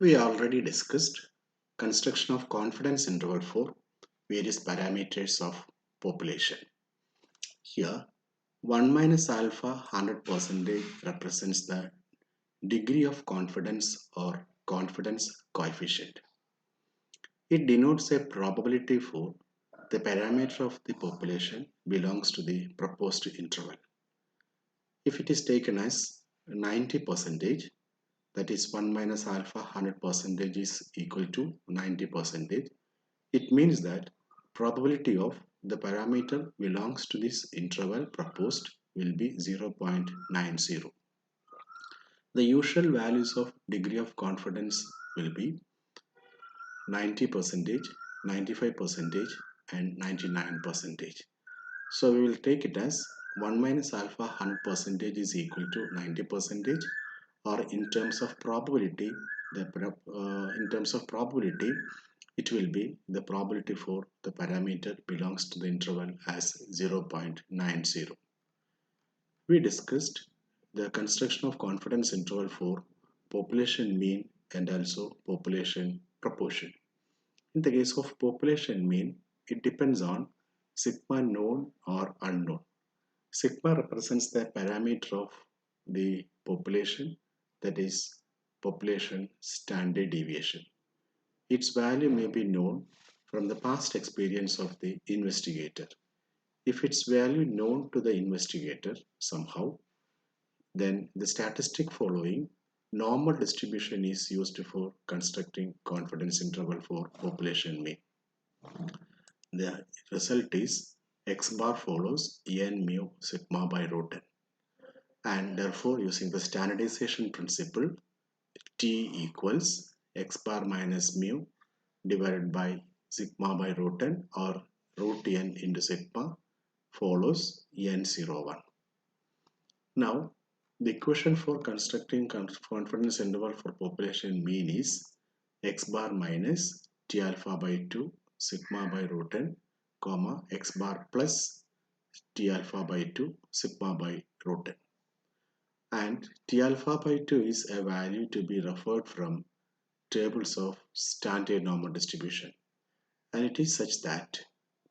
We already discussed construction of confidence interval for various parameters of population. Here, 1 minus alpha 100% represents the degree of confidence or confidence coefficient. It denotes a probability for the parameter of the population belongs to the proposed interval. If it is taken as 90%, that is 1 minus alpha 100% is equal to 90%, it means that probability of the parameter belongs to this interval proposed will be 0.90. The usual values of degree of confidence will be 90%, 95%, and 99%. So we will take it as 1 minus alpha 100% is equal to 90%, or in terms of probability, it will be the probability for the parameter belongs to the interval as 0.90. We discussed the construction of confidence interval for population mean and also population proportion. In the case of population mean, it depends on sigma known or unknown. Sigma represents the parameter of the population, that is population standard deviation. Its value may be known from the past experience of the investigator. If its value known to the investigator somehow, then the statistic following normal distribution is used for constructing confidence interval for population mean. The result is x bar follows n mu sigma by root n, and therefore using the standardization principle, t equals x bar minus mu divided by sigma by root n, or root n into sigma, follows n01. Now, the equation for constructing confidence interval for population mean is x bar minus t alpha by 2 sigma by root n, comma x bar plus t alpha by 2 sigma by root n. And t alpha by 2 is a value to be referred from tables of standard normal distribution, and it is such that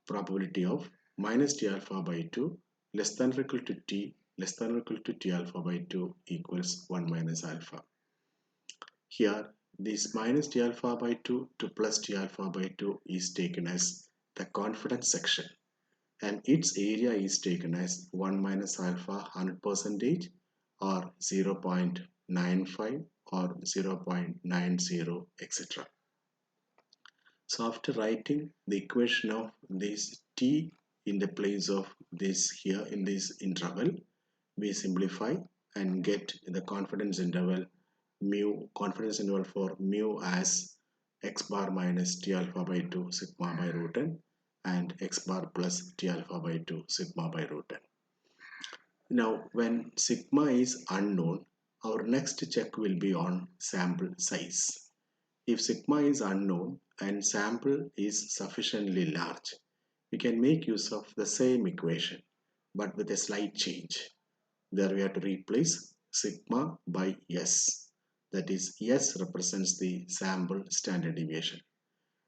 probability of minus t alpha by 2 less than or equal to t less than or equal to t alpha by 2 equals 1 minus alpha. Here, this minus t alpha by 2 to plus t alpha by 2 is taken as the confidence section, and its area is taken as 1 minus alpha 100% or 0.95 or 0.90, etc. So after writing the equation of this t in the place of this here in this interval, we simplify and get the confidence interval for mu as x bar minus t alpha by 2 sigma by root n and x bar plus t alpha by 2 sigma by root n. Now when sigma is unknown, our next check will be on sample size. If sigma is unknown and sample is sufficiently large, we can make use of the same equation but with a slight change. There we have to replace sigma by s. That is, s represents the sample standard deviation.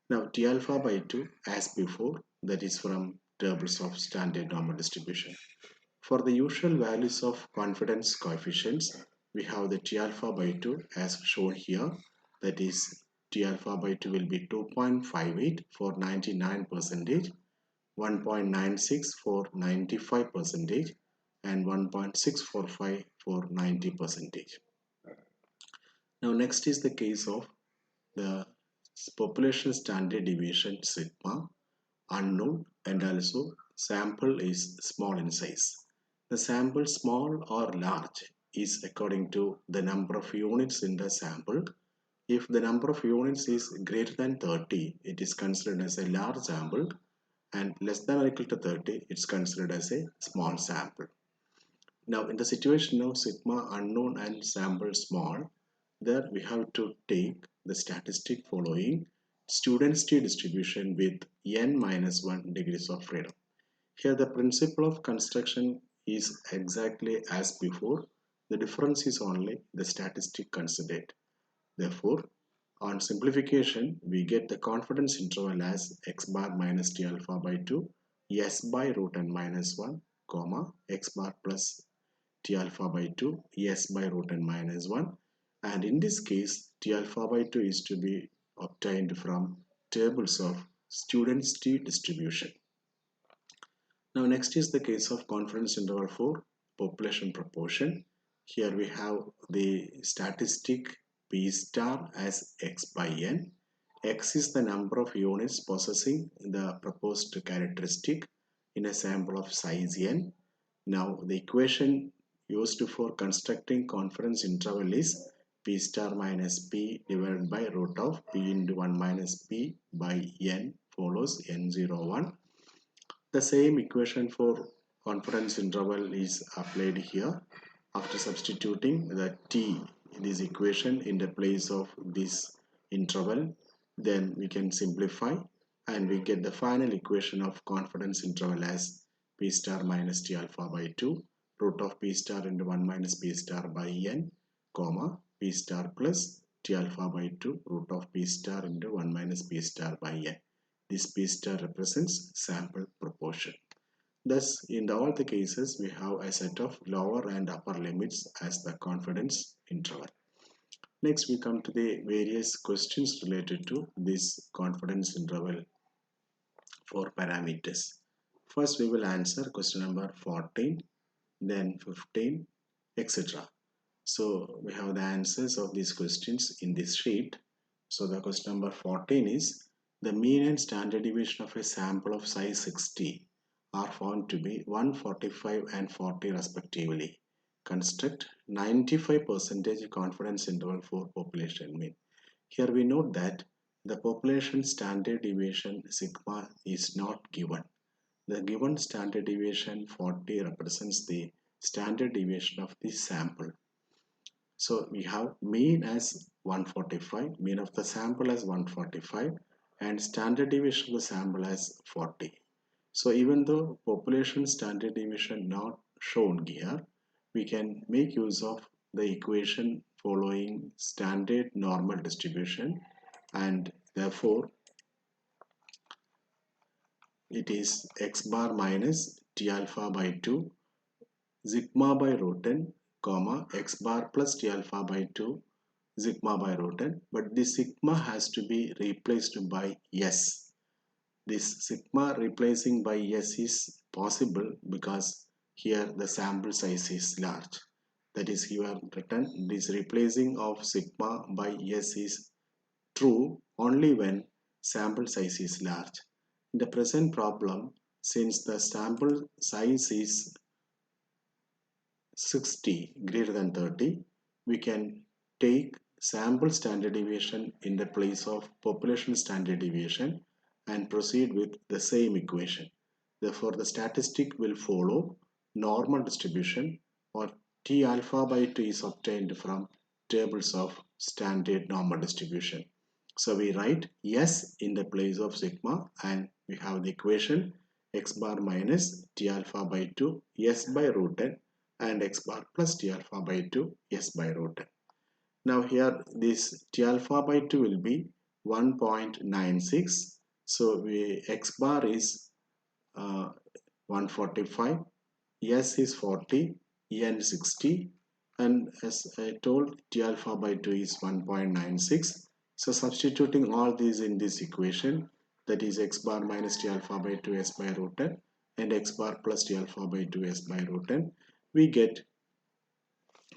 Now t alpha by 2 as before, that is from tables of standard normal distribution. For the usual values of confidence coefficients, we have the t alpha by 2 as shown here, that is t alpha by 2 will be 2.58 for 99%, 1.96 for 95%, and 1.645 for 90%. Now next is the case of the population standard deviation sigma, unknown, and also sample is small in size. The sample small or large is according to the number of units in the sample. If the number of units is greater than 30, it is considered as a large sample, and less than or equal to 30, it's considered as a small sample. Now in the situation of sigma unknown and sample small, there we have to take the statistic following students t distribution with n minus 1 degrees of freedom. Here the principle of construction is exactly as before. The difference is only the statistic considered. Therefore, On simplification, we get the confidence interval as x bar minus t alpha by 2, s by root n minus 1, comma, x bar plus t alpha by 2, s by root n minus 1. And in this case, t alpha by 2 is to be obtained from tables of students' t distribution. Now next is the case of confidence interval for population proportion. Here we have the statistic P star as x by n. X is the number of units possessing the proposed characteristic in a sample of size n. Now the equation used for constructing confidence interval is P star minus P divided by root of P into 1 minus P by n follows n01. The same equation for confidence interval is applied here. After substituting the t in this equation in the place of this interval, then we can simplify and we get the final equation of confidence interval as p star minus t alpha by 2 root of p star into 1 minus p star by n, comma, p star plus t alpha by 2 root of p star into 1 minus p star by n. This p star represents sample proportion. Thus, in all the cases, we have a set of lower and upper limits as the confidence interval. Next, we come to the various questions related to this confidence interval for parameters. First, we will answer question number 14, then 15, etc. So, we have the answers of these questions in this sheet. So, the question number 14 is the mean and standard deviation of a sample of size 60 are found to be 145 and 40 respectively. Construct 95% confidence interval for population mean. Here we note that the population standard deviation sigma is not given. The given standard deviation 40 represents the standard deviation of the sample. So we have mean as 145, mean of the sample as 145 and standard deviation of the sample as 40. So even though population standard deviation not shown here, we can make use of the equation following standard normal distribution, and therefore it is x bar minus t alpha by 2 sigma by root n, comma, x bar plus t alpha by 2 sigma by root n, but this sigma has to be replaced by s. This sigma replacing by s is possible because here the sample size is large. That is, you have written this replacing of sigma by s is true only when sample size is large. In the present problem, since the sample size is 60 greater than 30, we can take sample standard deviation in the place of population standard deviation and proceed with the same equation. Therefore, the statistic will follow normal distribution, or T alpha by 2 is obtained from tables of standard normal distribution. So we write S in the place of sigma and we have the equation x bar minus T alpha by 2 S by root n and x bar plus T alpha by 2 S by root n. Now here this T alpha by 2 will be 1.96. So x bar is 145, S is 40, N 60, and as I told, T alpha by 2 is 1.96. So substituting all these in this equation, that is x bar minus T alpha by 2 S by root n and x bar plus T alpha by 2 S by root n, we get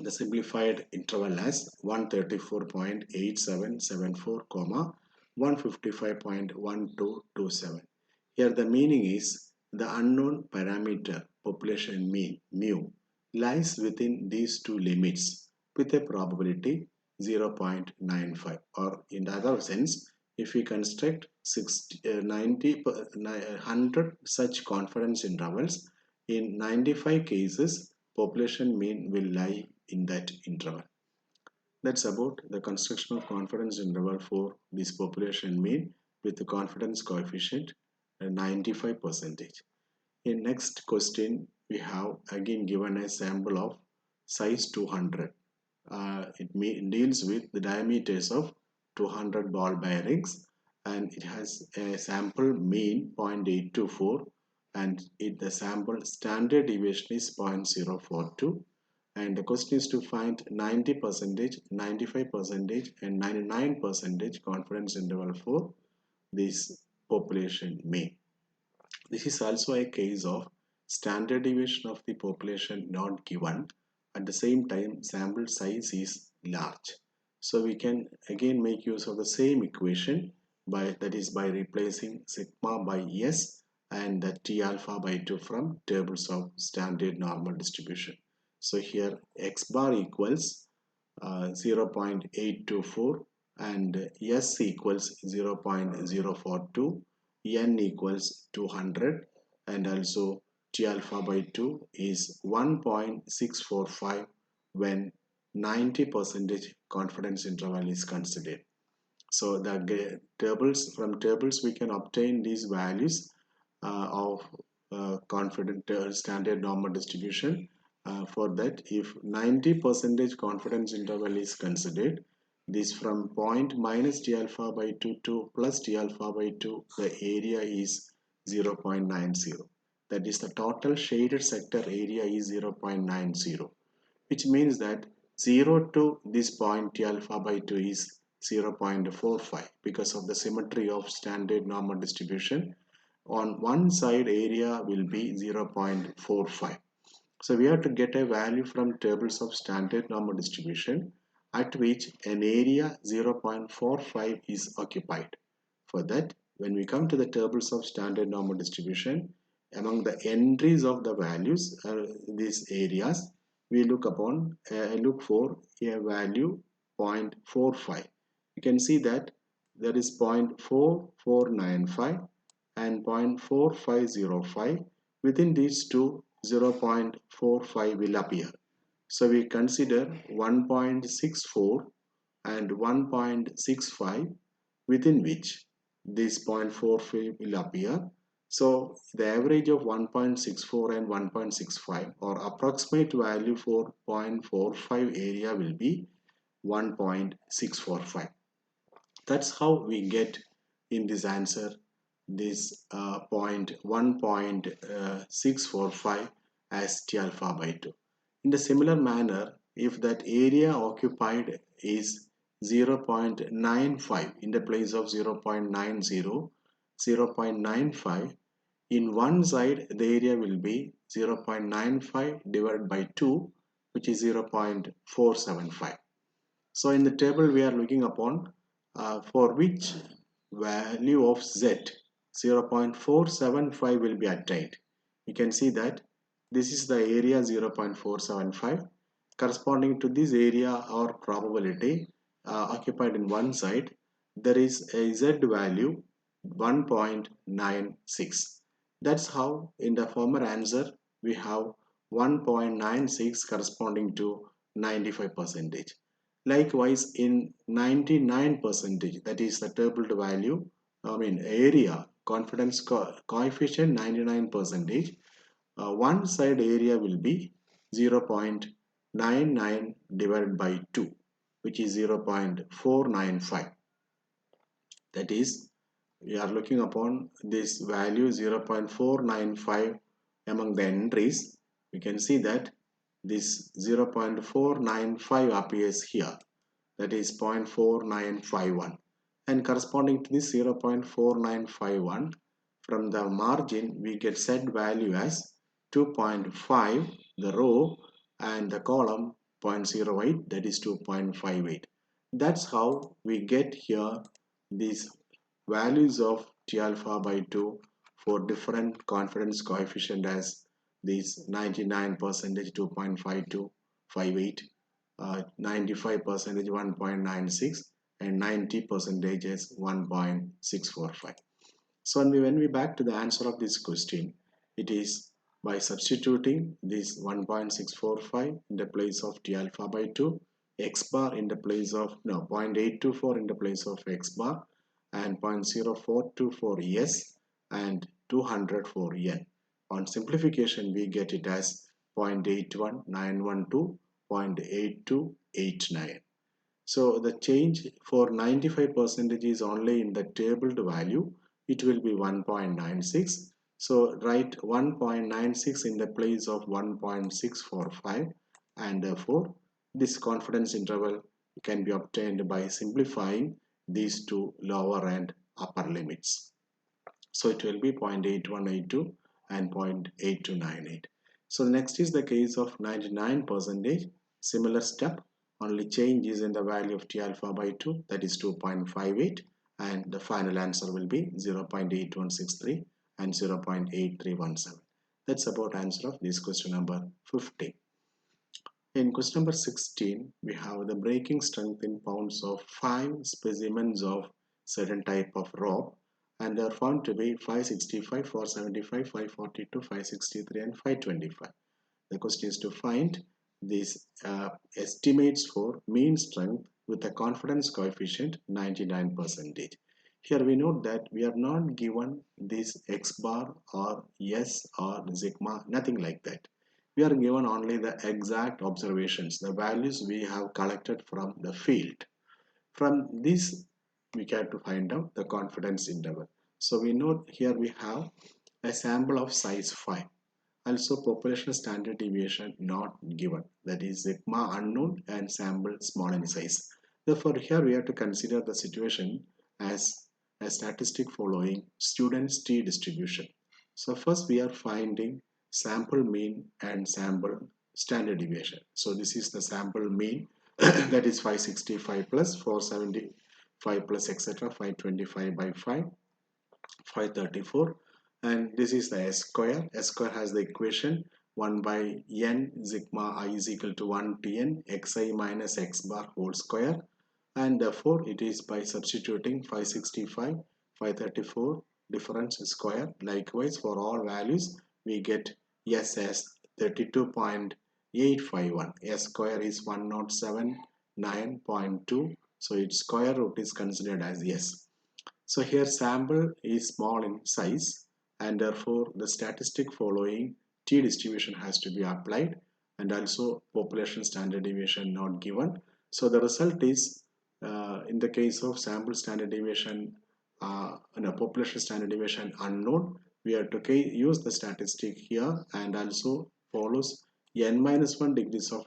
the simplified interval as 134.8774, 155.1227. Here the meaning is the unknown parameter population mean mu lies within these two limits with a probability 0.95, or in the other sense, if we construct 100 such confidence intervals, in 95 cases population mean will lie in that interval. That's about the construction of confidence interval for this population mean with the confidence coefficient 95%. In next question, we have again given a sample of size 200. It deals with the diameters of 200 ball bearings, and it has a sample mean 0.824, and the sample standard deviation is 0.042. And the question is to find 90%, 95%, and 99% confidence interval for this population mean. This is also a case of standard deviation of the population not given. At the same time, sample size is large. So we can again make use of the same equation, that is by replacing sigma by S and the T alpha by 2 from tables of standard normal distribution. So here x bar equals 0.824 and S equals 0.042, N equals 200, and also T alpha by 2 is 1.645 when 90% confidence interval is considered. So the tables we can obtain these values of confident standard normal distribution. For that, if 90% confidence interval is considered, this from point minus T alpha by 2 to plus T alpha by 2, the area is 0.90. That is, the total shaded sector area is 0.90, which means that 0 to this point T alpha by 2 is 0.45 because of the symmetry of standard normal distribution. On one side area will be 0.45. So we have to get a value from tables of standard normal distribution at which an area 0.45 is occupied. For that, when we come to the tables of standard normal distribution, among the entries of the values, these areas, we look for a value 0.45. You can see that there is 0.4495 and 0.4505. Within these two, 0.45 will appear. So we consider 1.64 and 1.65, within which this 0.45 will appear. So the average of 1.64 and 1.65, or approximate value for 0.45 area, will be 1.645. That's how we get in this answer this 1.645 as T alpha by 2. In the similar manner, if that area occupied is 0.95 in the place of 0.90, 0.95, in one side the area will be 0.95 divided by 2, which is 0.475. So in the table we are looking upon for which value of Z 0.475 will be attained. You can see that this is the area 0.475. Corresponding to this area or probability occupied in one side, there is a Z value 1.96. That's how in the former answer we have 1.96 corresponding to 95%. Likewise, in 99%, that is the tabled value, area, confidence coefficient 99%, one side area will be 0.99 divided by 2, which is 0.495. That is, we are looking upon this value 0.495 among the entries. We can see that this 0.495 appears here, that is 0.4951, and corresponding to this 0.4951, from the margin we get set value as 2.5 the row and the column 0.08, that is 2.58. That's how we get here these values of T alpha by 2 for different confidence coefficient as these 99% 2.5258, 95% 1.96, and 90% is 1.645. So when we back to the answer of this question, it is by substituting this 1.645 in the place of T alpha by 2, x bar in the place of 0.824 in the place of x bar, and 0.042 for S and 200 for N. On simplification, we get it as 0.81912, 0.8289. So the change for 95% is only in the tabled value. It will be 1.96. So write 1.96 in the place of 1.645, and therefore this confidence interval can be obtained by simplifying these two lower and upper limits. So it will be 0.8182 and 0.8298. So next is the case of 99%. Similar step, only change is in the value of T alpha by 2, that is 2.58, and the final answer will be 0.8163 and 0.8317. That's about answer of this question number 15. In question number 16, we have the breaking strength in pounds of 5 specimens of certain type of rope, and they are found to be 565, 475, 542, 563 and 525. The question is to find these estimates for mean strength with a confidence coefficient 99%. Here we note that we are not given this X bar or S or sigma, nothing like that. We are given only the exact observations, the values we have collected from the field. From this, we can to find out the confidence interval. So we note here we have a sample of size 5. Also population standard deviation not given, that is sigma unknown and sample small in size. Therefore here we have to consider the situation as a statistic following students t distribution. So first we are finding sample mean and sample standard deviation. So this is the sample mean that is 565 plus 475 plus etc 525 by 5, 534, and this is the S square. S square has the equation 1 by n sigma I is equal to 1 tn xi minus x bar whole square, and therefore it is by substituting 565, 534 difference square. Likewise for all values we get S as 32.851. S square is 107.9.2, so its square root is considered as S. So here sample is small in size, and therefore the statistic following t distribution has to be applied, and also population standard deviation not given. So the result is in the case of sample standard deviation population standard deviation unknown, we have to use the statistic here and also follows n minus 1 degrees of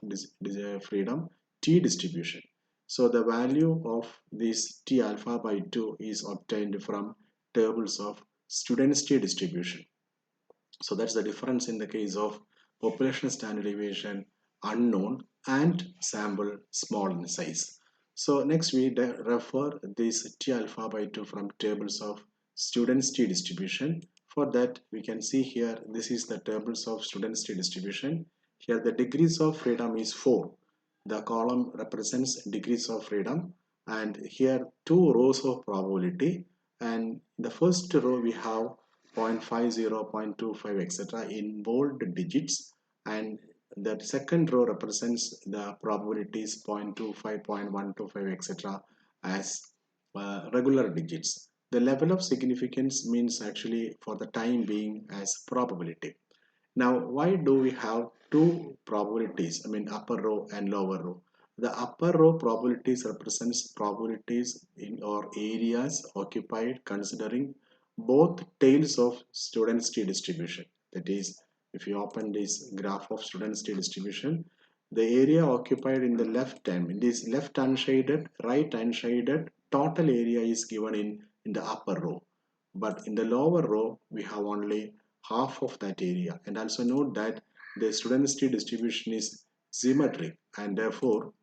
freedom t distribution. So the value of this T alpha by 2 is obtained from tables of students T distribution. So that's the difference in the case of population standard deviation unknown and sample small in size. So next we refer this T alpha by 2 from tables of students T distribution. For that we can see here this is the tables of students T distribution. Here the degrees of freedom is 4. The column represents degrees of freedom, and here two rows of probability, and the first row we have 0.50, 0.25 etc in bold digits, and the second row represents the probabilities 0.25, 0.125 etc as regular digits. The level of significance means actually for the time being as probability. Now, why do we have two probabilities? I mean, upper row and lower row. The upper row probabilities represents probabilities in or areas occupied considering both tails of students T distribution. That is, if you open this graph of students T distribution, the area occupied in the left time, in this left unshaded, right unshaded, total area is given in the upper row. But in the lower row, we have only half of that area. And also note that the students T distribution is symmetric, and therefore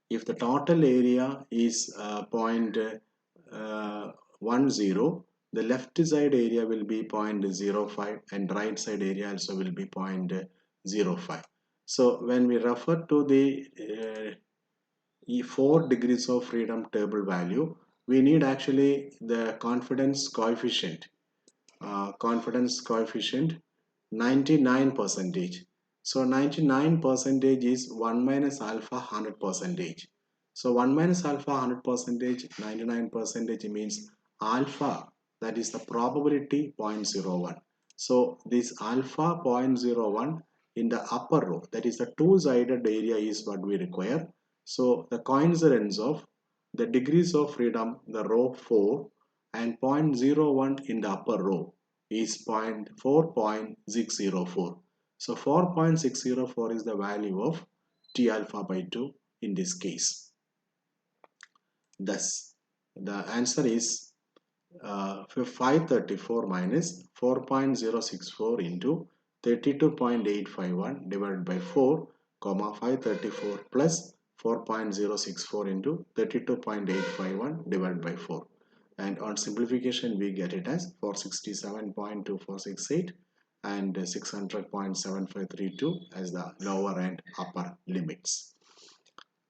if the total area is 0.10, the left side area will be 0.05 and right side area also will be 0.05. So when we refer to the 4 degrees of freedom table value, we need actually the confidence coefficient 99 percentage. So 99 percentage is 1 minus alpha 100 percentage. So 1 minus alpha 100 percentage 99 percentage means alpha, that is the probability 0.01. So this alpha 0.01 in the upper row, that is the two-sided area is what we require. So the coincidence of the degrees of freedom, the row 4 and zero point zero 0.01 in the upper row is 4.604. So 4.604 is the value of T alpha by 2 in this case. Thus, the answer is 534 minus 4.064 into 32.851 divided by 4, comma 534 plus 4.064 into 32.851 divided by 4. And on simplification, we get it as 467.2468 and 600.7532 as the lower and upper limits.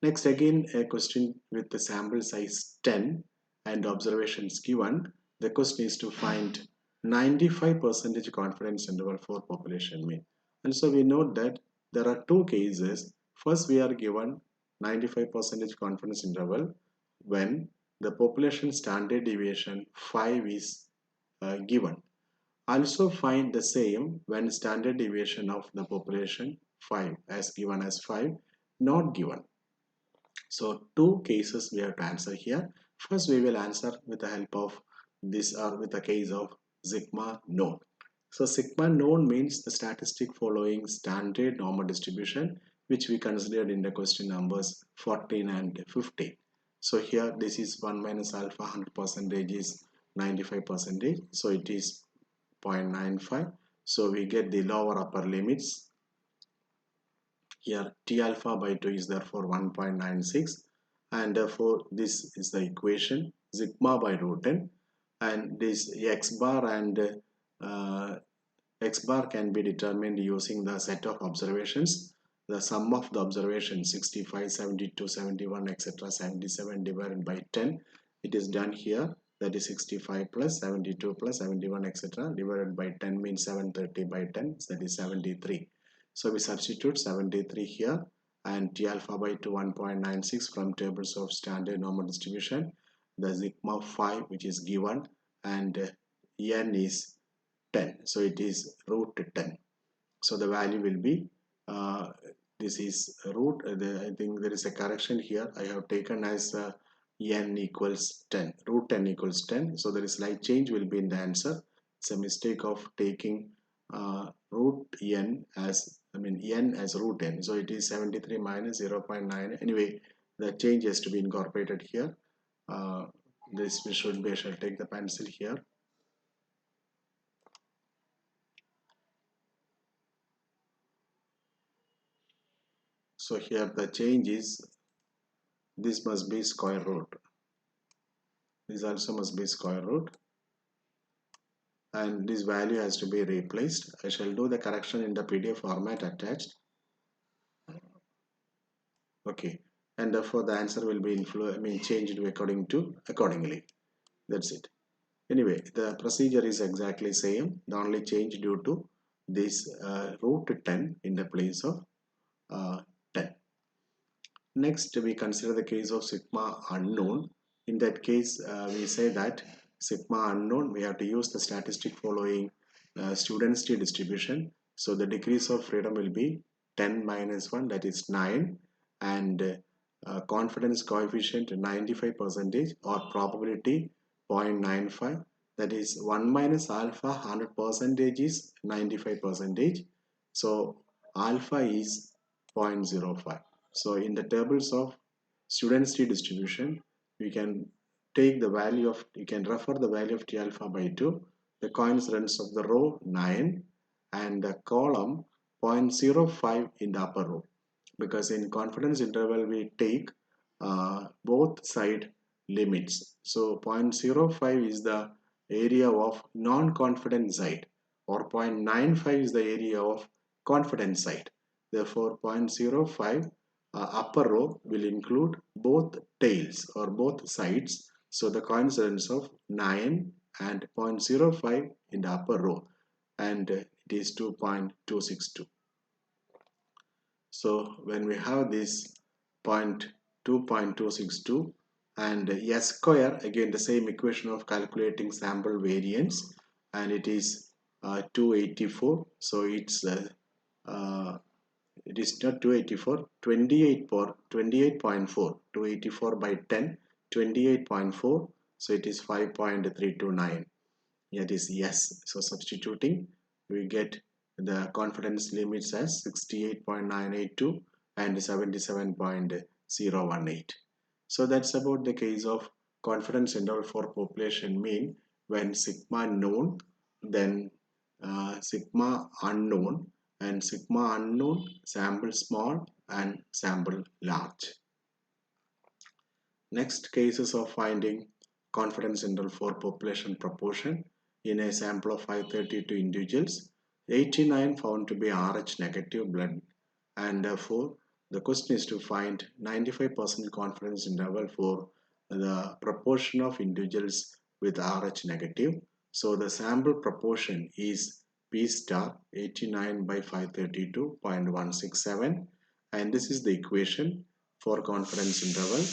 Next, again a question with the sample size 10 and observations given. The question is to find 95% confidence interval for population mean. And so we note that there are two cases. First, we are given 95% confidence interval when the population standard deviation 5 is given. Also find the same when standard deviation of the population 5 as given as 5 not given. So two cases we have to answer here. First, we will answer with the help of this or with the case of sigma known. So sigma known means the statistic following standard normal distribution, which we considered in the question numbers 14 and 15. So here this is 1 minus alpha 100% is 95%. So it is 0.95. So we get the lower upper limits. Here T alpha by 2 is therefore 1.96, and therefore this is the equation sigma by root n, and this x bar and uh, x bar can be determined using the set of observations. The sum of the observations 65, 72, 71, etc. 77 divided by 10. It is done here. That is 65 plus 72 plus 71, etc. divided by 10 means 730 by 10. That is 73. So we substitute 73 here and T alpha by 2 1.96 from tables of standard normal distribution. The sigma 5 which is given, and n is 10. So it is root 10. So the value will be this is root. I think there is a correction here. I have taken as n equals 10. Root 10 equals 10. So there is slight change will be in the answer. It's a mistake of taking root n as n as root n. So it is 73 minus 0.9. Anyway, the change has to be incorporated here. This we should be. I shall take the pencil here. So here the change is this must be square root. This also must be square root. And this value has to be replaced. I shall do the correction in the PDF format attached. Okay. And therefore the answer will be changed accordingly. That's it. Anyway, the procedure is exactly same. The only change due to this root 10 in the place of 10. Next, we consider the case of sigma unknown. In that case, we say that sigma unknown, we have to use the statistic following student's T distribution. So the degrees of freedom will be 10 minus 1, that is 9, and confidence coefficient 95% or probability 0.95, that is 1 minus alpha 100% is 95%. So alpha is 0.05. So in the tables of student's T distribution, we can take the value of, you can refer the value of T alpha by 2, the coincidence of the row 9 and the column 0.05 in the upper row. Because in confidence interval we take both side limits. So 0.05 is the area of non-confident side, or 0.95 is the area of confident side. Therefore 0.05 upper row will include both tails or both sides. So the coincidence of 9 and 0.05 in the upper row, and it is 2.262. So when we have this 2.262 and S square, again the same equation of calculating sample variance, and it is 284. So it's it is not 284, 28 for 28.4, 284 by 10, 28.4, so it is 5.329. That is yes. So substituting, we get the confidence limits as 68.982 and 77.018. So that's about the case of confidence interval for population mean when sigma known, then sigma unknown, and sigma unknown, sample small and sample large. Next, cases of finding confidence interval for population proportion in a sample of 532 individuals, 89 found to be Rh negative blood, and therefore the question is to find 95% confidence interval for the proportion of individuals with Rh negative. So the sample proportion is P star 89 by 532.167, and this is the equation for confidence interval,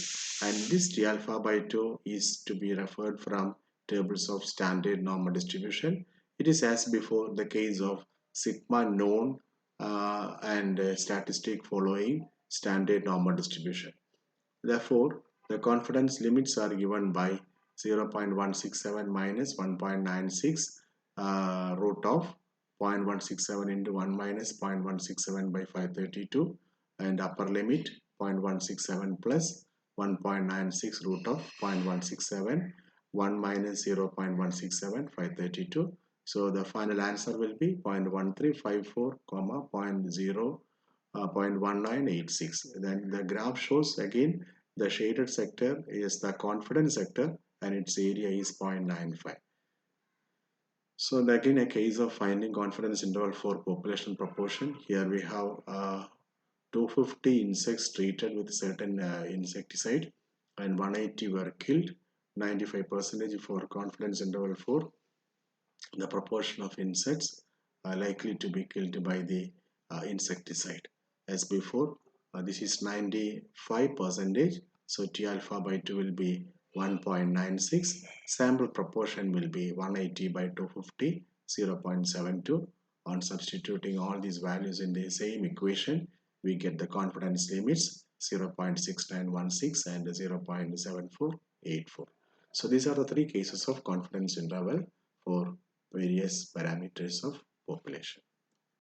and this d alpha by 2 is to be referred from tables of standard normal distribution. It is as before the case of sigma known and statistic following standard normal distribution. Therefore, the confidence limits are given by 0.167 minus 1.96 root of 0.167 into 1 minus 0.167 by 532, and upper limit 0.167 plus 1.96 root of 0.167, 1 minus 0.167, 532. So the final answer will be 0.1354, 0.1986. Then the graph shows again the shaded sector is the confidence sector and its area is 0.95. So again a case of finding confidence interval for population proportion. Here we have 250 insects treated with certain insecticide and 180 were killed. 95% for confidence interval for the proportion of insects likely to be killed by the insecticide. As before, this is 95%, so T alpha by 2 will be 1.96, sample proportion will be 180 by 250, 0.72. On substituting all these values in the same equation, we get the confidence limits 0.6916 and 0.7484. So these are the three cases of confidence interval for various parameters of population.